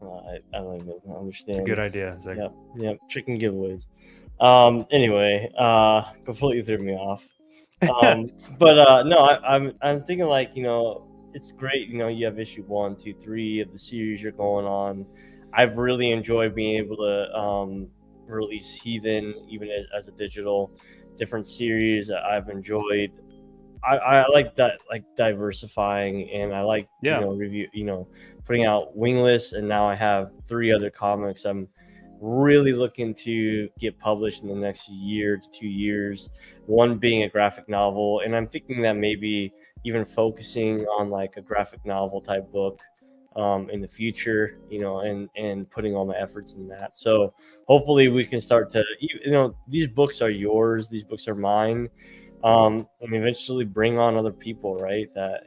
I don't even understand. it's a good idea. Zach. Yep. Chicken giveaways. Anyway, completely threw me off. But no, I'm thinking like, it's great. You have issue 1, 2, 3 of the series you're going on. I've really enjoyed being able to release Heathen even as a digital, different series. I've enjoyed. I like that, like diversifying, and I like review, putting out Wingless, and now I have 3 other comics I'm really looking to get published in the next year to 2 years. One being a graphic novel, and I'm thinking that maybe even focusing on like a graphic novel type book in the future, and putting all my efforts in that. So hopefully we can start to, these books are yours, these books are mine, and eventually bring on other people, right? That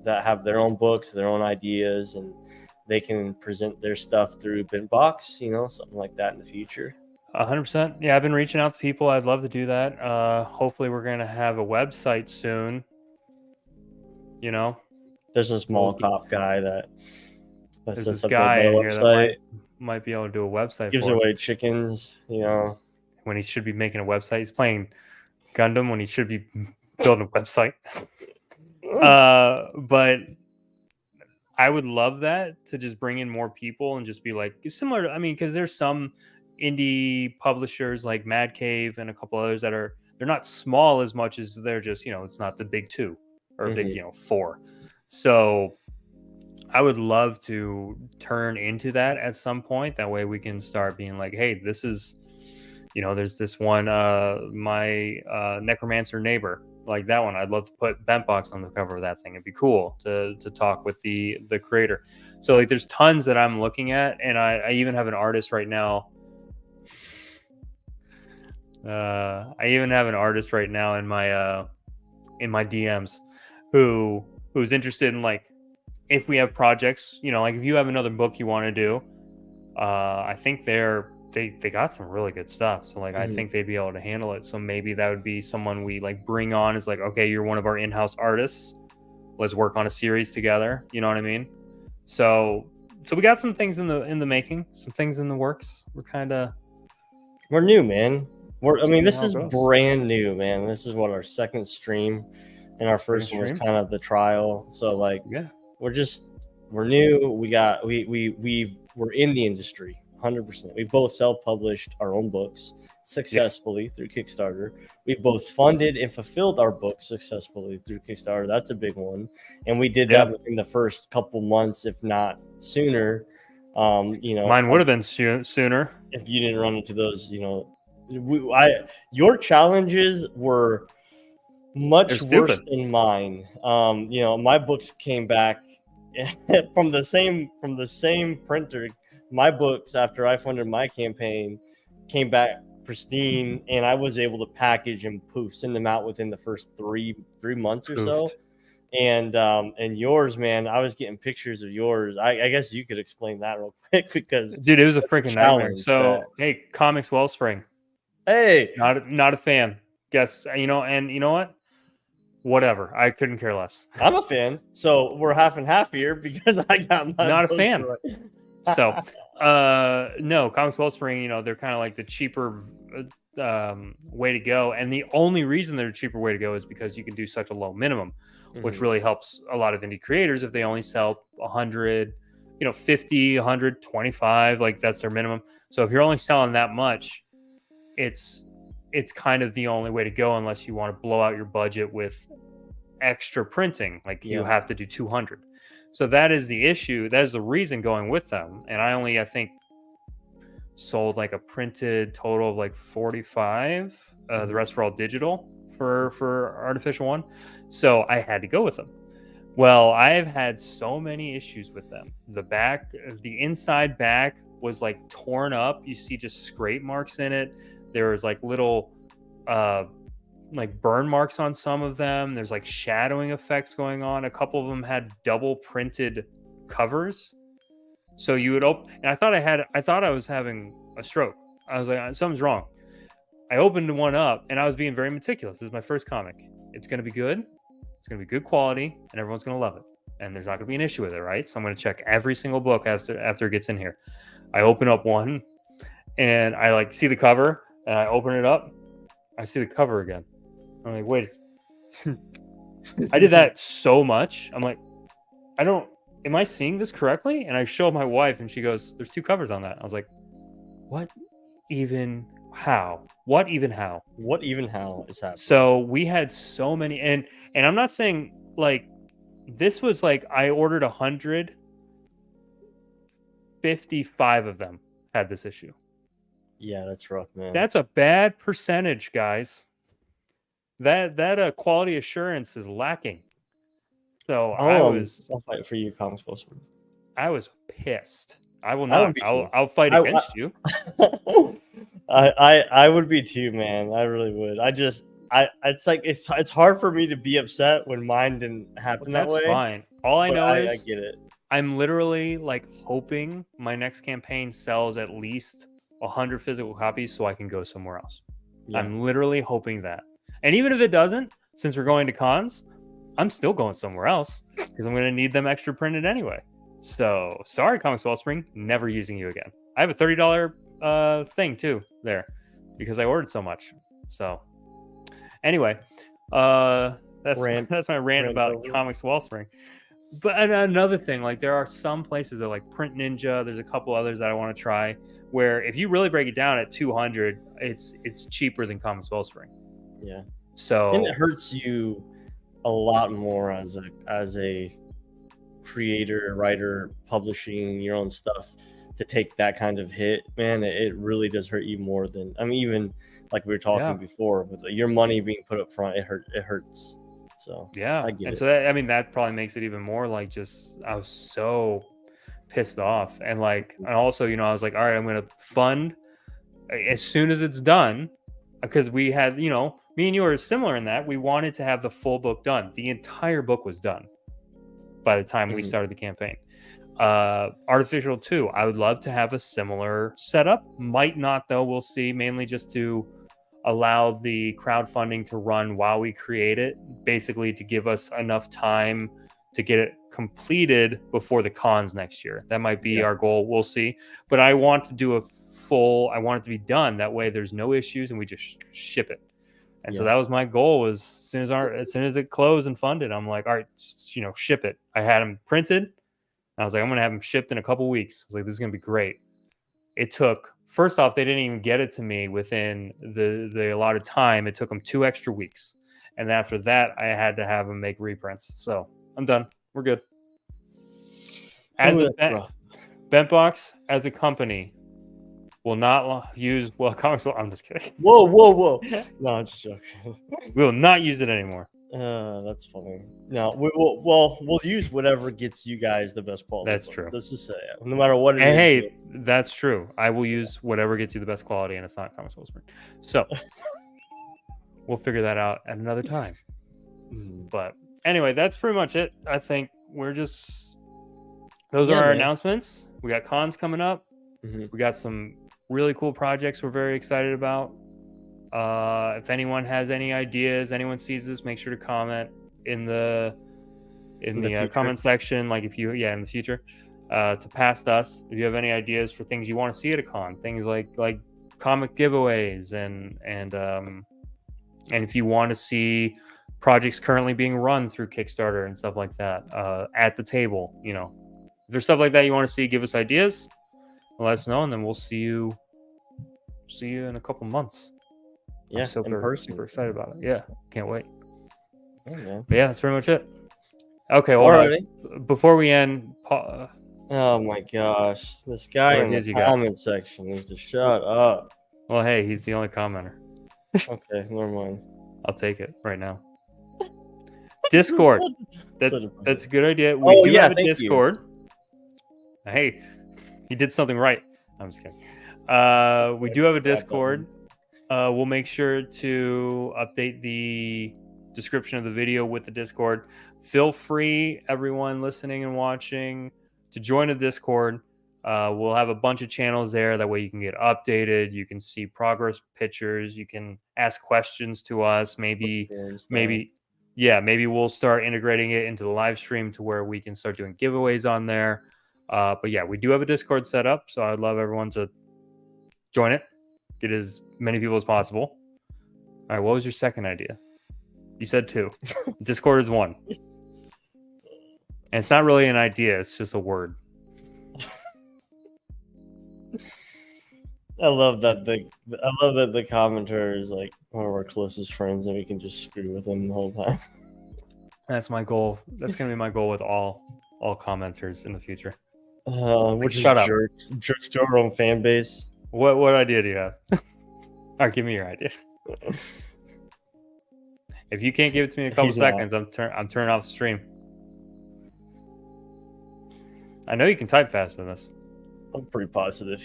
that have their own books, their own ideas, and they can present their stuff through BentBox, something like that in the future. 100%. Yeah, I've been reaching out to people. I'd love to do that. Hopefully, we're gonna have a website soon. There's a small cop guy that there's sets this up guy a in here website, that might be able to do a website. gives for away us. chickens, when he should be making a website. He's playing Gundam when he should be building a website. But I would love that, to just bring in more people and just be like similar. I mean, because there's some indie publishers like Mad Cave and a couple others that they're not small as much as they're just, it's not the big 2 or big 4. So I would love to turn into that at some point. That way we can start being like, hey, this is, there's this one, my Necromancer neighbor, like that one. I'd love to put BentBox on the cover of that thing. It'd be cool to talk with the creator. So like, there's tons that I'm looking at, and I even have an artist right now. I even have an artist right now in my DMs who's interested in, like, if we have projects, like if you have another book you want to do, I think they got some really good stuff. So like, I think they'd be able to handle it. So maybe that would be someone we like bring on as like, okay, you're one of our in-house artists. Let's work on a series together. You know what I mean? So we got some things in the making, some things in the works. We're new, man. This is brand new, man. This is our second stream, and our first one was kind of the trial. So like, we're new. We're in the industry 100%. We both self-published our own books successfully through Kickstarter. We both funded and fulfilled our books successfully through Kickstarter. That's a big one, and we did that within the first couple months, if not sooner. Mine would have been sooner if you didn't run into those. Your challenges were much worse than mine. My books came back from the same printer. My books, after I funded my campaign, came back pristine, and I was able to package and send them out within the first three months or so. And yours, man, I was getting pictures of yours. I guess you could explain that real quick, because dude, it was a freaking nightmare. So hey, Comics Wellspring. Hey, not a fan. Guess, and you know what? Whatever. I couldn't care less. I'm a fan, so we're half and half here, because I got my not a fan. So no, Comics Wellspring, they're kind of like the cheaper way to go, and the only reason they're a cheaper way to go is because you can do such a low minimum, which really helps a lot of indie creators. If they only sell 100, 50, 125, like that's their minimum. So if you're only selling that much, it's kind of the only way to go, unless you want to blow out your budget with extra printing, like you have to do 200. So that is the issue. That is the reason going with them. And I think sold like a printed total of like 45. The rest were all digital for Artificial 1. So I had to go with them. Well, I've had so many issues with them. The inside back was like torn up. You see just scrape marks in it. There was like little like burn marks on some of them. There's like shadowing effects going on. A couple of them had double printed covers. So you would open, and I thought I was having a stroke. I was like, something's wrong. I opened one up, and I was being very meticulous. This is my first comic. It's going to be good. It's going to be good quality, and everyone's going to love it. And there's not going to be an issue with it, right? So I'm going to check every single book after it gets in here. I open up one, and I like see the cover, and I open it up. I see the cover again. I'm like, wait. I did that so much. I'm like, am I seeing this correctly? And I show my wife, and she goes, there's 2 covers on that. I was like, what even how? What even how? What even how is happening? So we had so many, and I'm not saying like this was like I ordered 100, 55 of them had this issue. Yeah, that's rough, man. That's a bad percentage, guys. That quality assurance is lacking. So I'll fight for you, Comics Wellspring. I was pissed. I will not. I'll fight against you. I would be too, man. I really would. It's like it's hard for me to be upset when mine didn't happen that way. That's fine. All I know is I get it. I'm literally like hoping my next campaign sells at least 100 physical copies so I can go somewhere else. Yeah. I'm literally hoping that. And even if it doesn't, since we're going to cons, I'm still going somewhere else because I'm going to need them extra printed anyway. So sorry, Comics Wellspring, never using you again. I have a $30 thing too there because I ordered so much. So anyway, that's my rant about over. Comics Wellspring. But another thing, like there are some places that like Print Ninja. There's a couple others that I want to try. Where if you really break it down at 200, it's cheaper than Comics Wellspring. Yeah. So and it hurts you a lot more as a creator, writer, publishing your own stuff to take that kind of hit, man. It really does hurt you more than even like we were talking before with your money being put up front. It hurts. So yeah, I get and it. So that probably makes it even more like I was so pissed off, and also I was like, all right, I'm gonna fund as soon as it's done, because we had me and you are similar in that we wanted to have the full book done. The entire book was done by the time we started the campaign. Artificial 2, I would love to have a similar setup. Might not though, we'll see. Mainly just to allow the crowdfunding to run while we create it, basically to give us enough time to get it completed before the cons next year. That might be our goal. We'll see. But I want to do I want it to be done. That way there's no issues and we just ship it. And so that was my goal, was as soon as it closed and funded, I'm like, all right, ship it. I had them printed. I was like, I'm going to have them shipped in a couple weeks. I was like, this is going to be great. It took, first off, they didn't even get it to me within the allotted time. It took them 2 extra weeks. And after that, I had to have them make reprints. So I'm done. We're good. As BentBox, as a company, will not use comics. I'm just kidding. Whoa! No, I'm just joking. We will not use it anymore. That's funny. No, we'll use whatever gets you guys the best quality. That's true. Let's just say it. No matter what it is. Hey, that's true. I will use whatever gets you the best quality, and it's not Comics Wellspring. So we'll figure that out at another time. But anyway, that's pretty much it. I think we're just those are our announcements. We got cons coming up. We got some really cool projects we're very excited about. If anyone has any ideas, anyone sees this, make sure to comment in the comment section. Like if you in the future, to past us, if you have any ideas for things you want to see at a con, things like comic giveaways and if you want to see projects currently being run through Kickstarter and stuff like that, at the table, if there's stuff like that you want to see, give us ideas, let us know, and then we'll see you in a couple months. Yeah, I'm super excited about it. Yeah, can't wait. But yeah, that's pretty much it. Okay, well, before we end, oh my gosh, this guy in the comment section needs to shut up. Well, hey, he's the only commenter. Okay, never mind. I'll take it right now. Discord. That's a good idea. We do have a Discord. Hey, he did something right. I'm just kidding. We do have a Discord. We'll make sure to update the description of the video with the Discord. Feel free, everyone listening and watching, to join the Discord. We'll have a bunch of channels there. That way you can get updated. You can see progress pictures. You can ask questions to us. Maybe we'll start integrating it into the live stream to where we can start doing giveaways on there. But yeah, we do have a Discord set up, so I'd love everyone to join it. Get as many people as possible. All right, what was your second idea? You said 2. Discord is 1. And it's not really an idea, it's just a word. I love that the commenter is like one of our closest friends, and we can just screw with him the whole time. That's my goal. That's gonna be my goal with all commenters in the future. Which shut is up. jerks to our own fan base. What idea do you have? All right, give me your idea. If you can't give it to me in a couple seconds, I'm turning off the stream. I know you can type faster than this. I'm pretty positive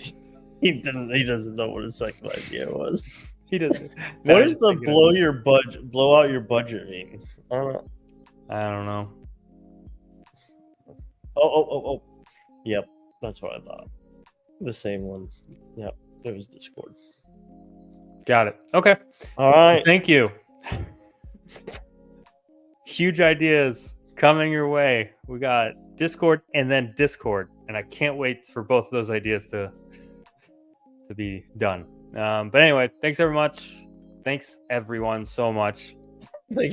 he doesn't know what his second idea was. He doesn't. What does the blow out your budget mean? I don't know. Oh. Yep, that's what I thought. The same one. Yep, it was Discord. Got it. Okay. All right. Thank you. Huge ideas coming your way. We got Discord and then Discord, and I can't wait for both of those ideas to be done. But anyway, thanks very much. Thanks everyone so much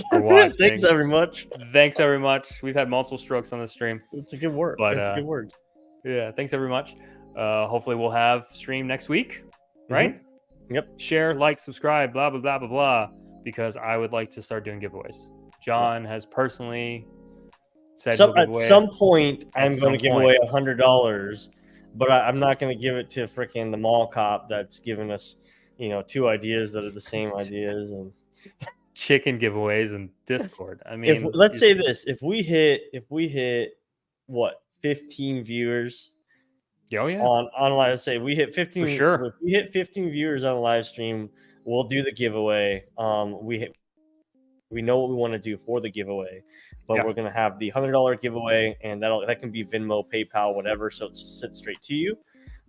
for watching. Thanks very much. Thanks very much. We've had multiple strokes on the stream. It's a good word. But, it's a good word. Yeah, thanks very much. Hopefully we'll have stream next week, right? Mm-hmm. Yep. Share, like, subscribe, blah, blah, blah, blah, blah, because I would like to start doing giveaways. John has personally said at some point I'm going to give away $100, but I'm not going to give it to freaking the mall cop that's giving us, 2 ideas that are the same ideas and chicken giveaways and Discord. I mean, let's say this: if we hit what 15 viewers. Oh yeah. On live, say we hit 15. For sure. If we hit 15 viewers on a live stream, we'll do the giveaway. We know what we want to do for the giveaway, but we're gonna have the $100 giveaway, and that can be Venmo, PayPal, whatever. So it's sent straight to you.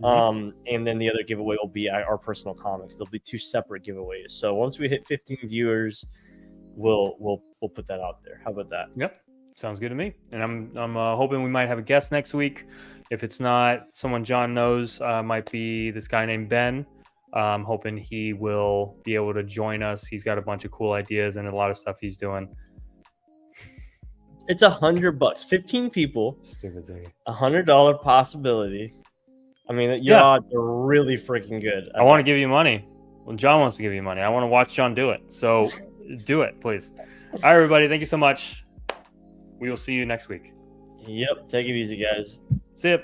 And then the other giveaway will be our personal comics. There'll be 2 separate giveaways. So once we hit 15 viewers, we'll put that out there. How about that? Yep, sounds good to me. And I'm hoping we might have a guest next week. If it's not someone John knows, might be this guy named Ben. I'm hoping he will be able to join us. He's got a bunch of cool ideas and a lot of stuff he's doing. It's $100. 15 people. Stupid thing. $100 possibility. I mean, your odds are really freaking good. I want to give you money. Well, John wants to give you money. I want to watch John do it. So do it, please. All right, everybody. Thank you so much. We will see you next week. Yep. Take it easy, guys. See ya.